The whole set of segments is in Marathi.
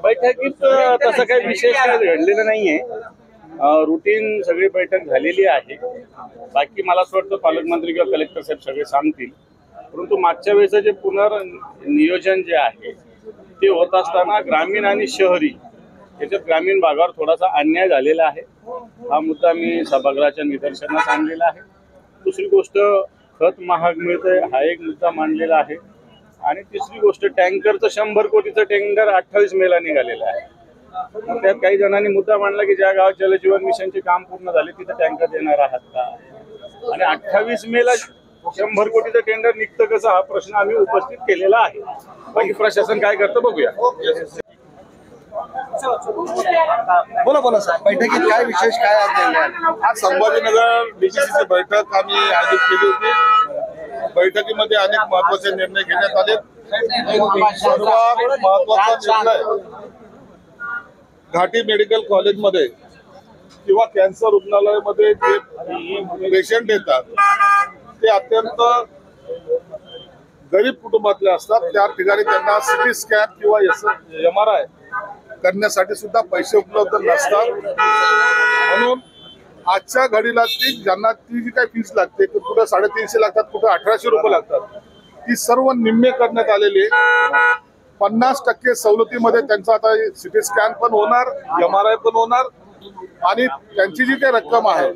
बैठकीत तसं काही विशेष काय घडलेलं नाहीये. रुटीन सगळी बैठक झालेली आहे. बाकी मला असं वाटतं पालकमंत्री किंवा कलेक्टर साहेब सगळे सांगतील. परंतु मागच्या वेळेचं जे पुनर्नियोजन जे आहे ते होत असताना ग्रामीण आणि शहरी याच्यात ग्रामीण भागावर थोडासा अन्याय झालेला आहे. हा मुद्दा मी सभागृहाच्या निदर्शनास आणलेला आहे. दुसरी गोष्ट खत महाग मिळतंय हा एक मुद्दा मांडलेला आहे. आणि तिसरी गोष्ट टँकरचं 100 कोटीचं टँकर 28 मेला निघालेलं आहे. त्यात काही जणांनी मुद्दा मांडला की ज्या गावात जलजीवन मिशनचे काम पूर्ण झाले तिथं टँकर देणार आहात का. आणि 28 मेला 100 कोटीचं टेंडर निघतं कसं हा प्रश्न आम्ही उपस्थित केलेला आहे. बाकी प्रशासन काय करतं बघूया. बोला बोला सर, बैठकीत काय विशेष काय आज संभाजीनगर डीसीसीची बैठक आम्ही आयोजित केली होती. बैठकीमध्ये अनेक महत्वाचे निर्णय घेण्यात आले. सर्वात महत्वाचा निर्णय घाटी मेडिकल कॉलेजमध्ये किंवा कॅन्सर रुग्णालयामध्ये जे पेशंट येतात ते अत्यंत गरीब कुटुंबातले असतात. त्या ठिकाणी त्यांना सिटी स्कॅन किंवा MRI करण्यासाठी सुद्धा पैसे उपलब्ध नसतात. म्हणून आजच्या घडीला ज्यांना ती जी काही फीस लागते कुठं 350 लागतात, कुठं 1800 रुपये लागतात, ती सर्व निम्मे करण्यात आलेली. 50% सवलतीमध्ये त्यांचा आता सिटी स्कॅन पण होणार, MRI पण होणार. आणि त्यांची जी काही रक्कम आहे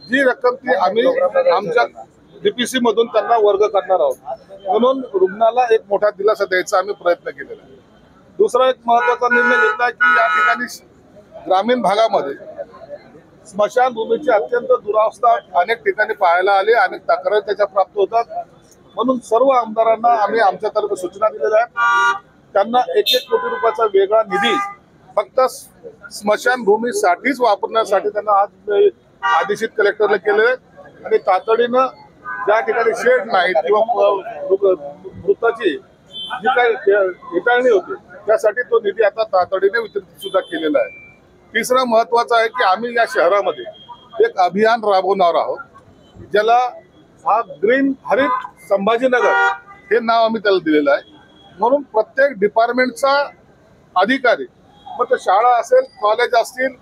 जी रक्कम ती आम्ही आमच्या DPC मधून त्यांना वर्ग करणार आहोत. म्हणून रुग्णाला एक मोठा दिलासा द्यायचा आम्ही प्रयत्न केलेला आहे. दुसरा एक महत्वाचा निर्णय घेतला की या ठिकाणी ग्रामीण भागामध्ये स्मशानभूमीची अत्यंत दुरावस्था अनेक ठिकाणी पाहायला आली. अनेक तक्रारी त्याच्या प्राप्त होतात. म्हणून सर्व आमदारांना आम्ही आमच्यातर्फे सूचना दिलेल्या आहेत. त्यांना 1-1 कोटी रुपयाचा वेगळा निधी फक्त स्मशानभूमीसाठीच वापरण्यासाठी त्यांना आज आदेशित कलेक्टरला केले. आणि तातडीनं ज्या ठिकाणी शेड नाही किंवा मृताची जी काही वितरणी होती त्यासाठी तो निधी आता तातडीने वितरित सुद्धा केलेला आहे. तिसरा महत्वाचा आहे की आम्ही या शहरामध्ये एक अभियान राबवणार आहोत ज्याला हा ग्रीन हरित संभाजीनगर हे नाव आम्ही त्याला दिलेलं आहे. म्हणून प्रत्येक डिपार्टमेंटचा अधिकारी, मग तो शाळा असेल, कॉलेज असतील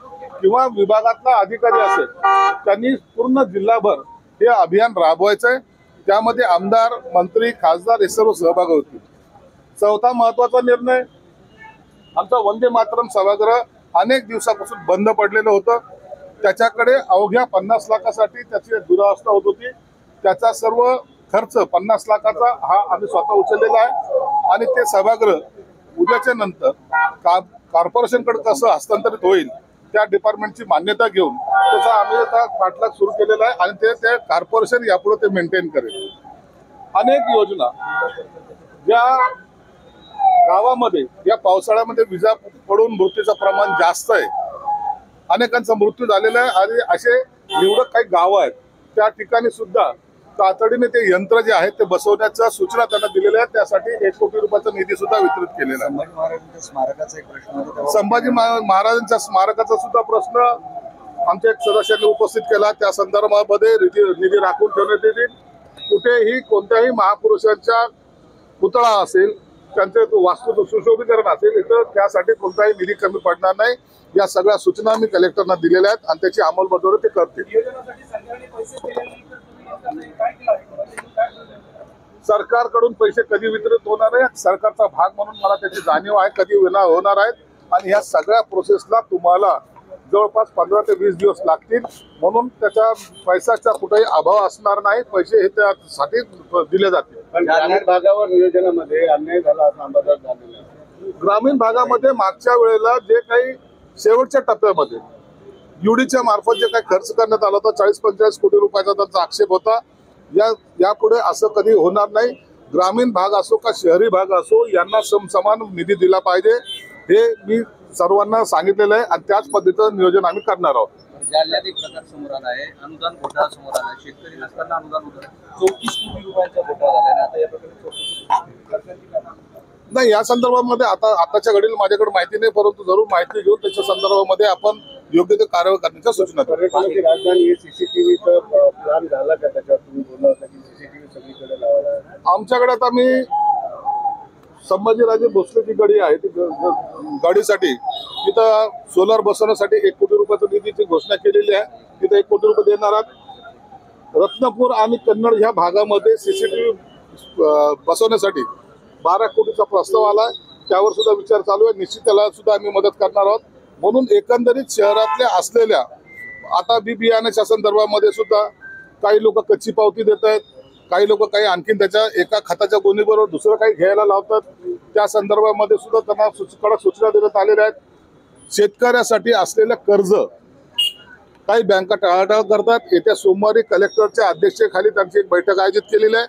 किंवा विभागातला अधिकारी असेल, त्यांनी पूर्ण जिल्हाभर हे अभियान राबवायचं आहे. त्यामध्ये आमदार, मंत्री, खासदार हे सर्व सहभागी होतील. चौथा महत्वाचा निर्णय, आमचा वंदे मातरम सभागृह अनेक दिवसापासून बंद पडलेलं होतं. त्याच्याकडे अवघ्या 50 लाखासाठी त्याची दुरावस्था होत होती. त्याचा सर्व खर्च 50 लाखाचा हा आम्ही स्वतः उचललेला आहे. आणि ते सभागृह उद्याच्या नंतर कॉर्पोरेशनकडे कसं हस्तांतरित होईल त्या डिपार्टमेंटची मान्यता घेऊन त्याचा आम्ही आता पाठलाग सुरू केलेला आहे. आणि ते कॉर्पोरेशन यापुढे ते मेंटेन करेल. अनेक योजना ज्या गावामध्ये या पावसाळ्यामध्ये विजा पडून मृत्यूचं प्रमाण जास्त आहे, अनेकांचा मृत्यू झालेला आहे. आणि असे निवडक काही गावं आहेत त्या ठिकाणी सुद्धा तातडीने ते यंत्र जे आहे ते बसवण्याच्या सूचना त्यांना दिलेल्या आहेत. त्यासाठी 1 कोटी रुपयाचा निधी सुद्धा वितरित केलेला आहे. स्मारकाचा एक प्रश्न, संभाजी महाराजांच्या स्मारकाचा सुद्धा प्रश्न आमच्या एक सदस्यांनी उपस्थित केला. त्या संदर्भामध्ये निधी राखून ठेवण्यात येतील. कुठेही कोणत्याही महापुरुषांच्या पुतळा असेल, त्यांचे वास्तू सुशोभीकरण असेल, इथं त्यासाठी कोणताही निधी कमी पडणार नाही. या सगळ्या सूचना मी कलेक्टरना दिलेल्या आहेत आणि त्याची अंमलबजावणी ते करतील. सरकारकडून पैसे कधी वितरित होणार आहे सरकारचा भाग म्हणून मला त्याची जाणीव आहे, कधी होणार आहेत. आणि ह्या सगळ्या प्रोसेसला तुम्हाला जवळपास 15 ते 20 दिवस लागतील. म्हणून त्याच्या पैशाचा कुठेही अभाव असणार नाही. पैसे हे त्यासाठी दिले जातील. ग्रामीण भागावर नियोजनामध्ये अन्याय झाला असा अंदाज झालेला आहे. ग्रामीण भागामध्ये मागच्या वेळेला जे काही शेवटच्या टप्प्यामध्ये युडीच्या मार्फत जे काही खर्च करण्यात आला होता 40-45 कोटी रुपयाचा त्यांचा आक्षेप होता. यापुढे असं कधी होणार नाही. ग्रामीण भाग असो का शहरी भाग असो यांना समान निधी दिला पाहिजे हे मी सर्वांना सांगितलेलं आहे. आणि त्याच पद्धतीचं नियोजन आम्ही करणार आहोत. जालन्यात एक प्रकार समोर आला आहे, अनुदान घोटाळा समोर आला. शेतकरी नसताना अनुदान होतं, 34 कोटी रुपयांचा घोटाळा झाला. आता या प्रकारे नाही, या संदर्भामध्ये आताच्या घडीला माझ्याकडे माहिती नाही, परंतु जरूर माहिती घेऊन त्याच्या संदर्भामध्ये आपण योग्य ते कारवाई करण्याच्या सूचना करू. पर्यटनाची राजधानी CCTVचा प्लॅन झाला का? त्याच्यावर तुम्ही बोलला होता की CCTV सगळीकडे लावायला. आमच्याकडे आता मी संभाजीराजे भोसले जी गडी आहे ती गाडीसाठी तिथं सोलार बसवण्यासाठी 1 कोटी रुपयाच्या निधीची घोषणा केलेली आहे. तिथं 1 कोटी रुपये देणार आहेत. रत्नापूर आणि कन्नड ह्या भागामध्ये CCTV बसवण्यासाठी 12 कोटीचा प्रस्ताव आला. त्यावर सुद्धा विचार चालू आहे. निश्चित त्याला सुद्धा आम्ही मदत करणार आहोत. म्हणून एकंदरीत शहरातल्या असलेल्या आता बियाण्याच्या संदर्भामध्ये सुद्धा काही लोक कच्ची पावती देत आहेत, काही लोक काही आणखीन त्याच्या एका खताच्या गोणीबरोबर दुसरं काही घ्यायला लावतात. त्या संदर्भामध्ये सुद्धा त्यांना कडक सूचना देण्यात आलेल्या आहेत. शेतकऱ्यासाठी असलेलं कर्ज काही बँका टाळाटाळ करतात. येत्या सोमवारी कलेक्टरच्या अध्यक्षतेखाली त्यांची एक बैठक आयोजित केलेली आहे.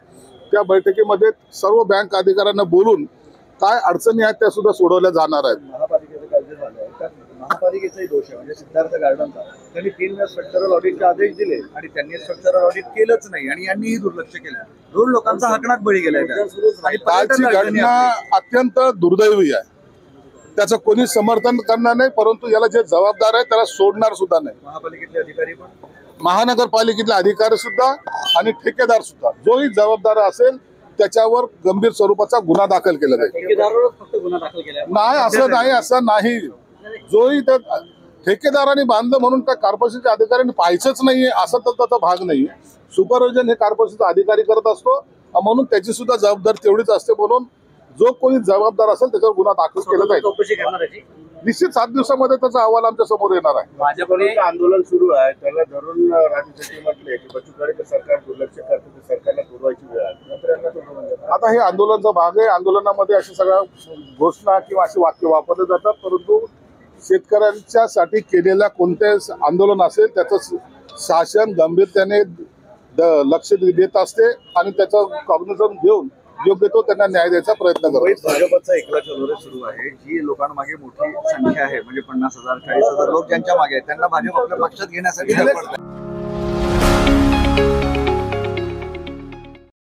त्या बैठकीमध्ये सर्व बँक अधिकाऱ्यांना बोलून काय अडचणी आहेत त्या सुद्धा सोडवल्या जाणार आहेत. महापालिकेचं कर्ज झालं आहे तर महापालिकेचाही दोष आहे. म्हणजे सिद्धार्थ गार्डनचा त्यांनी 3 वेळा स्ट्रक्चरल ऑडिटचे आदेश दिले आणि त्यांनी स्ट्रक्चरल ऑडिट केलंच नाही आणि यांनीही दुर्लक्ष केलं. 2 लोकांचा हाकनाक बळी गेलाय आणि कालची घटना अत्यंत दुर्दैवी आहे. त्याचं कोणी समर्थन करणार नाही, परंतु याला जे जबाबदार आहे त्याला सोडणार सुद्धा नाही. महापालिकेतले अधिकारी पण, महानगरपालिकेतले अधिकारी सुद्धा आणि ठेकेदार सुद्धा जोही जबाबदार असेल त्याच्यावर गंभीर स्वरूपाचा गुन्हा दाखल केला जाईल. ठेकेदारावरच फक्त गुन्हा दाखल केला नाही असं नाही. जोही त्या ठेकेदारांनी बांधलं म्हणून त्या कॉर्पोरेशनच्या अधिकाऱ्यांनी पाहायचंच नाहीये असं तर त्याचा भाग नाही. सुपरविजन हे कॉर्पोरेशनचा अधिकारी करत असतो, म्हणून त्याची सुद्धा जबाबदारी तेवढीच असते. म्हणून जो कोणी जबाबदार असेल त्याच्यावर गुन्हा दाखल केला जाईल. निश्चित 7 दिवसामध्ये त्याचा अहवाल आमच्या समोर येणार आहे. भाजपने आंदोलन सुरू आहे त्याला धरून राज्य सचिव म्हटले की बच्चू कडू सरकार दुर्लक्ष करते तर सरकारला सोडवायची वेळ आहे. आता हे आंदोलनाचा भाग आहे. आंदोलनामध्ये अशा सगळ्या घोषणा किंवा अशी वाक्य वापरले जातात, परंतु शेतकऱ्यांच्यासाठी केलेल्या कोणते आंदोलन असेल त्याचं शासन गंभीरतेने लक्ष देत असते आणि त्याचं कॉग्निझन घेऊन योग्य तो त्यांना न्याय द्यायचा प्रयत्न करतो. भाजपचा एकलाचा दौरे सुरू आहे. जी लोकांमागे मोठी संख्या आहे म्हणजे 50,000 40,000 लोक ज्यांच्या मागे आहेत त्यांना भाजप आपल्या पक्षात घेण्यासाठी